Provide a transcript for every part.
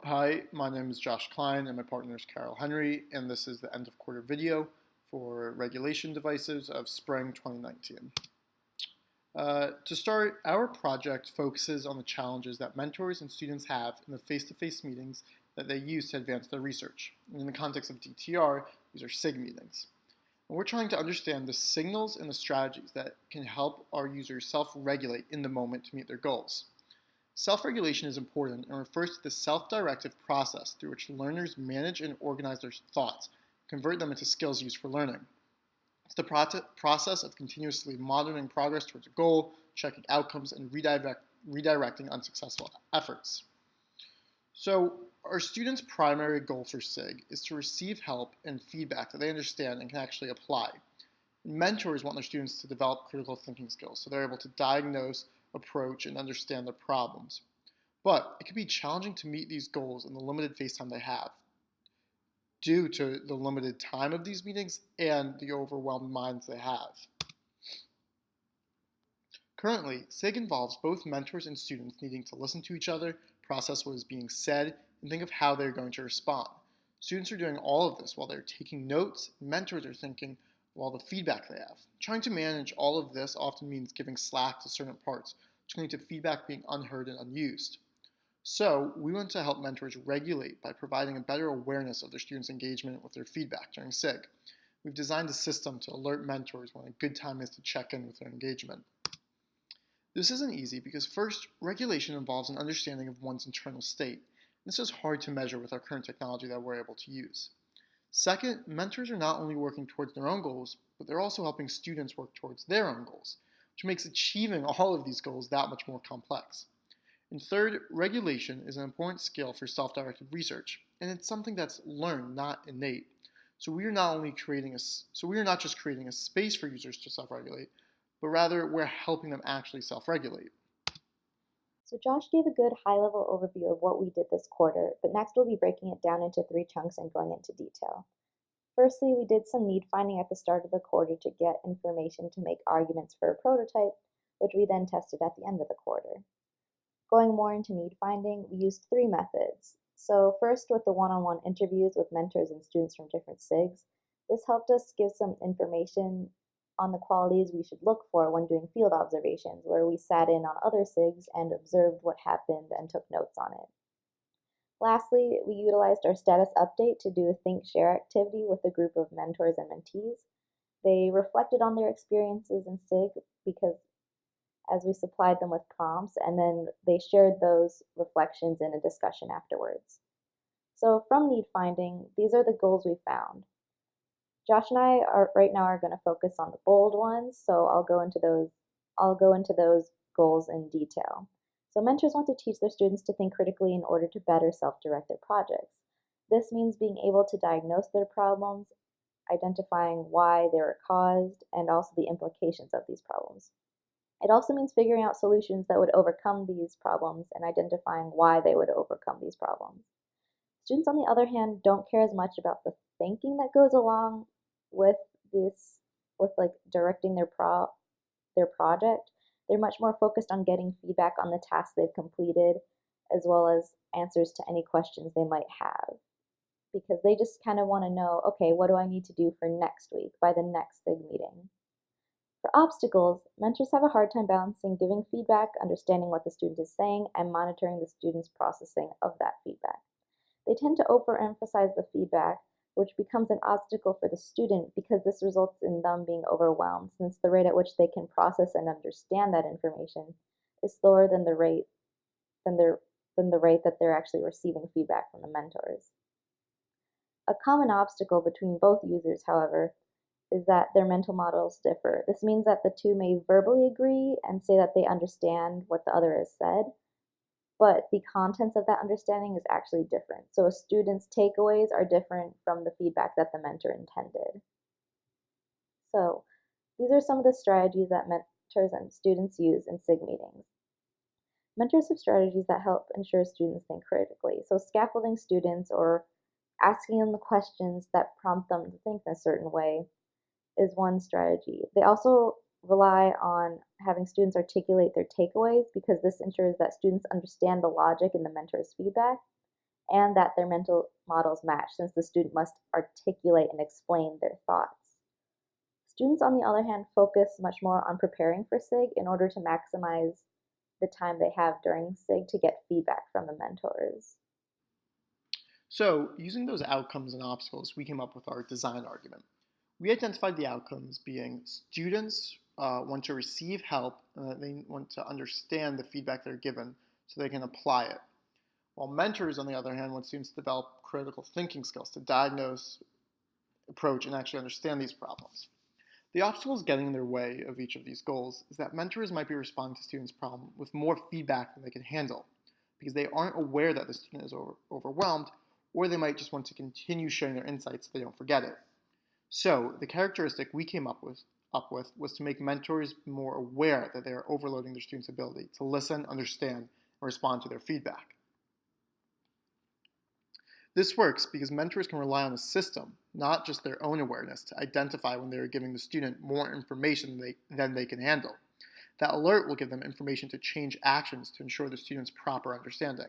Hi, my name is Josh Klein and my partner is Carol Henry, and this is the end of quarter video for regulation devices of spring 2019. To start, our project focuses on the challenges that mentors and students have in the face-to-face meetings that they use to advance their research. And in the context of DTR, these are SIG meetings. And we're trying to understand the signals and the strategies that can help our users self-regulate in the moment to meet their goals. Self-regulation is important and refers to the self-directive process through which learners manage and organize their thoughts, convert them into skills used for learning. It's the process of continuously monitoring progress towards a goal, checking outcomes, and redirecting unsuccessful efforts. So, our students' primary goal for SIG is to receive help and feedback that they understand and can actually apply. Mentors want their students to develop critical thinking skills so they're able to diagnose, approach, and understand their problems. But it can be challenging to meet these goals in the limited face time they have due to the limited time of these meetings and the overwhelmed minds they have. Currently, SIG involves both mentors and students needing to listen to each other, process what is being said, and think of how they're going to respond. Students are doing all of this while they're taking notes, mentors are thinking while the feedback they have. Trying to manage all of this often means giving slack to certain parts, which can lead to feedback being unheard and unused. So, we want to help mentors regulate by providing a better awareness of their students' engagement with their feedback during SIG. We've designed a system to alert mentors when a good time is to check in with their engagement. This isn't easy because first, regulation involves an understanding of one's internal state. This is hard to measure with our current technology that we're able to use. Second, mentors are not only working towards their own goals, but they're also helping students work towards their own goals, which makes achieving all of these goals that much more complex. And third, regulation is an important skill for self-directed research, and it's something that's learned, not innate. So we are not just creating a space for users to self-regulate, but rather we're helping them actually self-regulate. So Josh gave a good high-level overview of what we did this quarter, but next we'll be breaking it down into 3 chunks and going into detail. Firstly, we did some need finding at the start of the quarter to get information to make arguments for a prototype, which we then tested at the end of the quarter. Going more into need finding, we used 3 methods. So first, with the one-on-one interviews with mentors and students from different SIGs, this helped us give some information on the qualities we should look for when doing field observations, where we sat in on other SIGs and observed what happened and took notes on it. Lastly, we utilized our status update to do a think share activity with a group of mentors and mentees. They reflected on their experiences in SIG because as we supplied them with prompts, and then they shared those reflections in a discussion afterwards. So from need finding, these are the goals we found. Josh and I are right now going to focus on the bold ones, so I'll go into those goals in detail. So mentors want to teach their students to think critically in order to better self-direct their projects. This means being able to diagnose their problems, identifying why they were caused, and also the implications of these problems. It also means figuring out solutions that would overcome these problems and identifying why they would overcome these problems. Students, on the other hand, don't care as much about the thinking that goes along with this, with like directing their project. They're much more focused on getting feedback on the tasks they've completed, as well as answers to any questions they might have. Because they just kind of want to know, okay, what do I need to do for next week by the next SIG meeting? For obstacles, mentors have a hard time balancing giving feedback, understanding what the student is saying, and monitoring the student's processing of that feedback. They tend to overemphasize the feedback, which becomes an obstacle for the student because this results in them being overwhelmed, since the rate at which they can process and understand that information is slower than the rate that they're actually receiving feedback from the mentors. A common obstacle between both users, however, is that their mental models differ. This means that the two may verbally agree and say that they understand what the other has said, but the contents of that understanding is actually different. So a student's takeaways are different from the feedback that the mentor intended. So these are some of the strategies that mentors and students use in SIG meetings. Mentors have strategies that help ensure students think critically. So scaffolding students or asking them the questions that prompt them to think in a certain way is one strategy. They also rely on having students articulate their takeaways because this ensures that students understand the logic in the mentor's feedback, and that their mental models match, since the student must articulate and explain their thoughts. Students, on the other hand, focus much more on preparing for SIG in order to maximize the time they have during SIG to get feedback from the mentors. So, using those outcomes and obstacles, we came up with our design argument. We identified the outcomes being students want to receive help and that they want to understand the feedback they're given so they can apply it. While mentors, on the other hand, want students to develop critical thinking skills to diagnose, approach, and actually understand these problems. The obstacles getting in their way of each of these goals is that mentors might be responding to students' problem with more feedback than they can handle because they aren't aware that the student is overwhelmed, or they might just want to continue sharing their insights so they don't forget it. So the characteristic we came up with was to make mentors more aware that they are overloading their students' ability to listen, understand, and respond to their feedback. This works because mentors can rely on a system, not just their own awareness, to identify when they are giving the student more information than they can handle. That alert will give them information to change actions to ensure the student's proper understanding.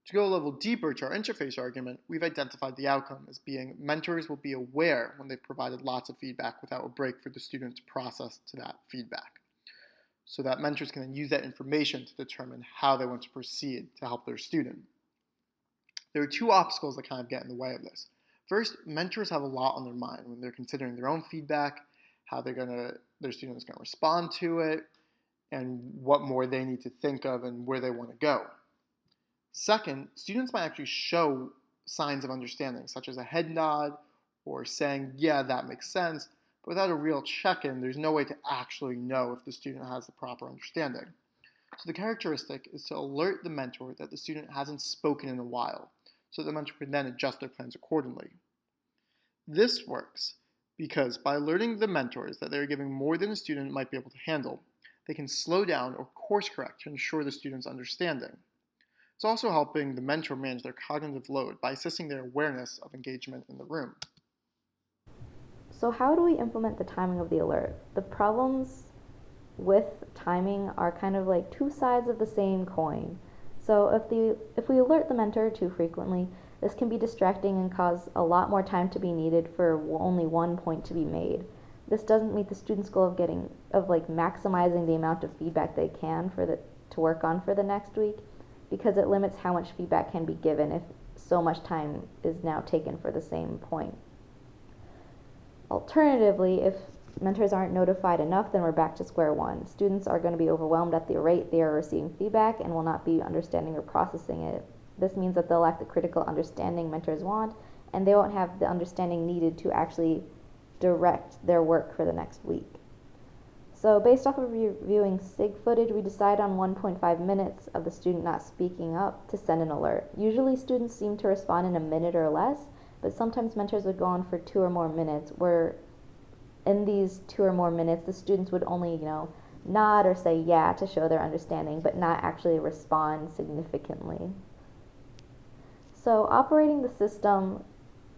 To go a level deeper to our interface argument, we've identified the outcome as being mentors will be aware when they've provided lots of feedback without a break for the student to process to that feedback, so that mentors can then use that information to determine how they want to proceed to help their student. There are two obstacles that kind of get in the way of this. First, mentors have a lot on their mind when they're considering their own feedback, how their student is going to respond to it, and what more they need to think of and where they want to go. Second, students might actually show signs of understanding, such as a head nod or saying, yeah, that makes sense, but without a real check-in, there's no way to actually know if the student has the proper understanding. So the characteristic is to alert the mentor that the student hasn't spoken in a while, so the mentor can then adjust their plans accordingly. This works because by alerting the mentors that they're giving more than a student might be able to handle, they can slow down or course correct to ensure the student's understanding. It's also helping the mentor manage their cognitive load by assisting their awareness of engagement in the room. So how do we implement the timing of the alert? The problems with timing are kind of like two sides of the same coin. So if we alert the mentor too frequently, this can be distracting and cause a lot more time to be needed for only one point to be made. This doesn't meet the student's goal of maximizing the amount of feedback they can to work on for the next week, because it limits how much feedback can be given if so much time is now taken for the same point. Alternatively, if mentors aren't notified enough, then we're back to square one. Students are going to be overwhelmed at the rate they are receiving feedback and will not be understanding or processing it. This means that they'll lack the critical understanding mentors want, and they won't have the understanding needed to actually direct their work for the next week. So based off of reviewing SIG footage, we decide on 1.5 minutes of the student not speaking up to send an alert. Usually students seem to respond in a minute or less, but sometimes mentors would go on for 2 or more minutes, where in these 2 or more minutes, the students would only, nod or say yeah to show their understanding, but not actually respond significantly. So operating the system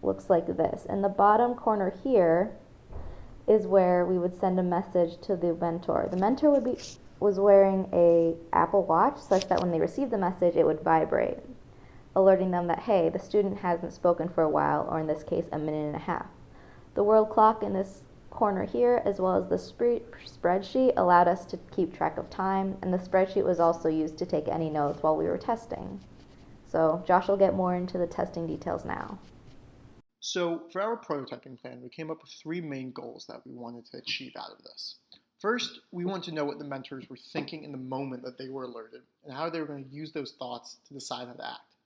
looks like this. In the bottom corner here is where we would send a message to the mentor. The mentor was wearing a Apple Watch such that when they received the message, it would vibrate, alerting them that, hey, the student hasn't spoken for a while, or in this case, a minute and a half. The world clock in this corner here, as well as the spreadsheet, allowed us to keep track of time, and the spreadsheet was also used to take any notes while we were testing. So Josh will get more into the testing details now. So for our prototyping plan, we came up with 3 main goals that we wanted to achieve out of this. First, we want to know what the mentors were thinking in the moment that they were alerted, and how they were going to use those thoughts to decide how to act.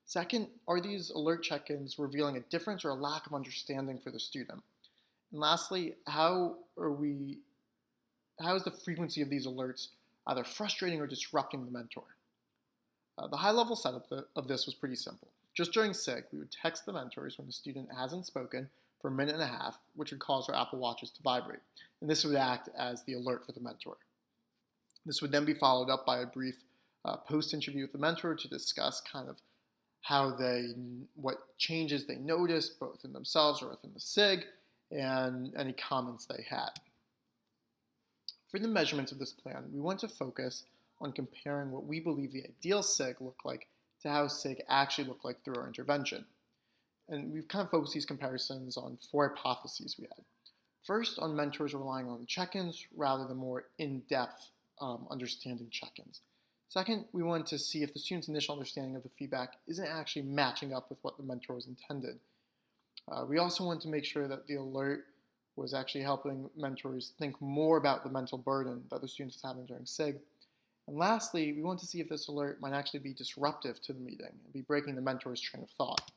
Second, are these alert check-ins revealing a difference or a lack of understanding for the student? And lastly, how is the frequency of these alerts either frustrating or disrupting the mentor? The high-level setup of this was pretty simple. Just during SIG, we would text the mentors when the student hasn't spoken for a minute and a half, which would cause our Apple Watches to vibrate, and this would act as the alert for the mentor. This would then be followed up by a brief post-interview with the mentor to discuss kind of what changes they noticed, both in themselves or within the SIG, and any comments they had. For the measurements of this plan, we want to focus on comparing what we believe the ideal SIG looked like to how SIG actually looked like through our intervention. And we've kind of focused these comparisons on 4 hypotheses we had. First, on mentors relying on check-ins rather than more in-depth understanding check-ins. Second, we wanted to see if the student's initial understanding of the feedback isn't actually matching up with what the mentor was intended. We also wanted to make sure that the alert was actually helping mentors think more about the mental burden that the students is having during SIG. And lastly, we wanted to see if this alert might actually be disruptive to the meeting and be breaking the mentor's train of thought.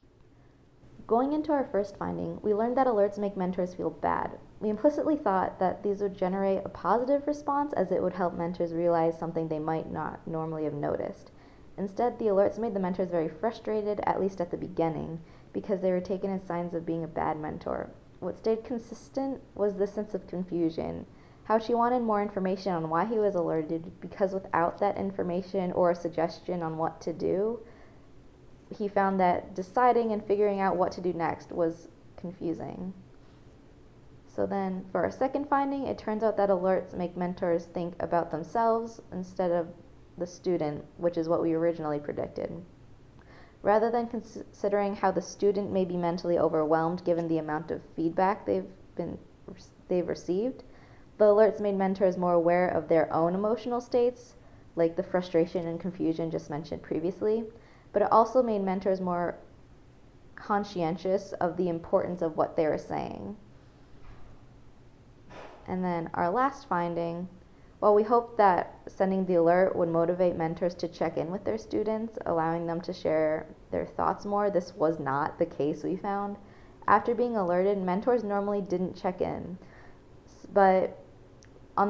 Going into our first finding, we learned that alerts make mentors feel bad. We implicitly thought that these would generate a positive response, as it would help mentors realize something they might not normally have noticed. Instead, the alerts made the mentors very frustrated, at least at the beginning, because they were taken as signs of being a bad mentor. What stayed consistent was the sense of confusion, how she wanted more information on why he was alerted, because without that information or a suggestion on what to do, he found that deciding and figuring out what to do next was confusing. So then, for our second finding, it turns out that alerts make mentors think about themselves instead of the student, which is what we originally predicted. Rather than considering how the student may be mentally overwhelmed given the amount of feedback they've received, the alerts made mentors more aware of their own emotional states, like the frustration and confusion just mentioned previously, but it also made mentors more conscientious of the importance of what they were saying. And then our last finding, while we hoped that sending the alert would motivate mentors to check in with their students, allowing them to share their thoughts more, this was not the case, we found. After being alerted, mentors normally didn't check in, but when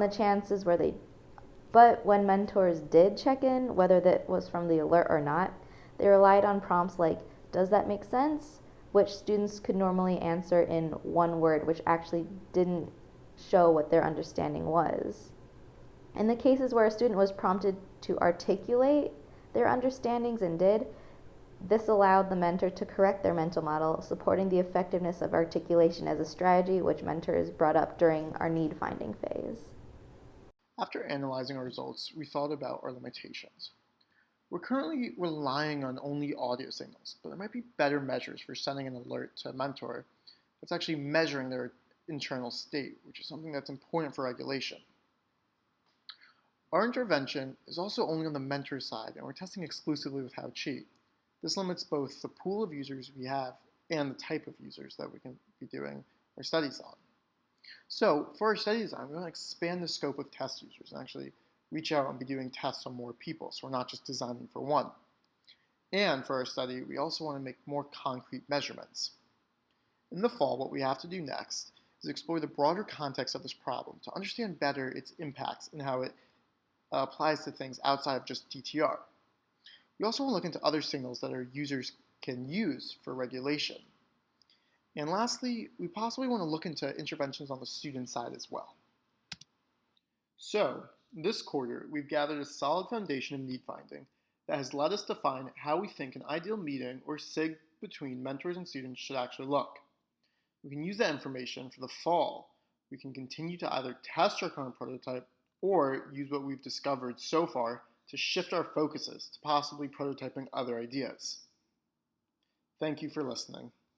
mentors did check in, whether that was from the alert or not, they relied on prompts like, "Does that make sense?" which students could normally answer in one word, which actually didn't show what their understanding was. In the cases where a student was prompted to articulate their understandings and did, this allowed the mentor to correct their mental model, supporting the effectiveness of articulation as a strategy, which mentors brought up during our need finding phase. After analyzing our results, we thought about our limitations. We're currently relying on only audio signals, but there might be better measures for sending an alert to a mentor that's actually measuring their internal state, which is something that's important for regulation. Our intervention is also only on the mentor side, and we're testing exclusively with HowChi. This limits both the pool of users we have and the type of users that we can be doing our studies on. So for our study design, we want to expand the scope of test users and actually reach out and be doing tests on more people, so we're not just designing for one. And for our study, we also want to make more concrete measurements. In the fall, what we have to do next is explore the broader context of this problem to understand better its impacts and how it applies to things outside of just DTR. We also want to look into other signals that our users can use for regulation. And lastly, we possibly want to look into interventions on the student side as well. So, this quarter, we've gathered a solid foundation of need finding that has led us to define how we think an ideal meeting or SIG between mentors and students should actually look. We can use that information for the fall. We can continue to either test our current prototype or use what we've discovered so far to shift our focuses to possibly prototyping other ideas. Thank you for listening.